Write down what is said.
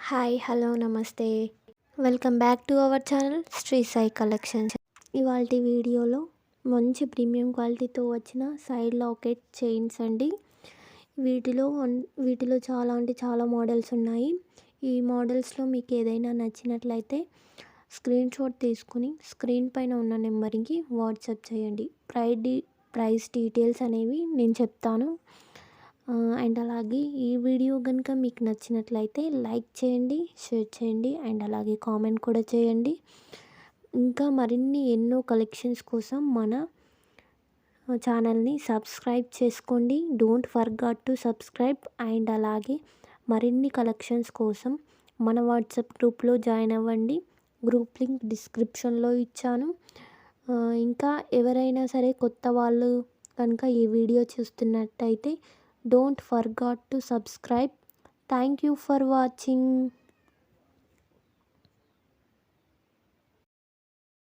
Hi hello నమస్తే. Welcome back to our channel Shri Sai collections. ఇవాల్టి వీడియోలో మంచి ప్రీమియం క్వాలిటీతో వచ్చిన సైడ్ లాకెట్ చైన్స్ అండి. వీటిలో చాలా అంటే చాలా మోడల్స్ ఉన్నాయి. ఈ మోడల్స్లో మీకు ఏదైనా నచ్చినట్లయితే స్క్రీన్ షాట్ తీసుకుని స్క్రీన్ పైన ఉన్న నెంబర్కి వాట్సాప్ చేయండి. ప్రైస్ డీటెయిల్స్ అనేవి నేను చెప్తాను. అండ్ అలాగే ఈ వీడియో కనుక మీకు నచ్చినట్లయితే లైక్ చేయండి, షేర్ చేయండి అండ్ అలాగే కామెంట్ కూడా చేయండి. ఇంకా మరిన్ని ఎన్నో కలెక్షన్స్ కోసం మన ఛానల్ని సబ్స్క్రైబ్ చేసుకోండి. Don't forgot to subscribe. And అలాగే మరిన్ని కలెక్షన్స్ కోసం మన వాట్సాప్ గ్రూప్లో జాయిన్ అవ్వండి. గ్రూప్ లింక్ డిస్క్రిప్షన్లో ఇచ్చాను. ఇంకా ఎవరైనా సరే కొత్త వాళ్ళు కనుక ఈ వీడియో చూస్తున్నట్టయితే don't forget to subscribe. Thank you for watching.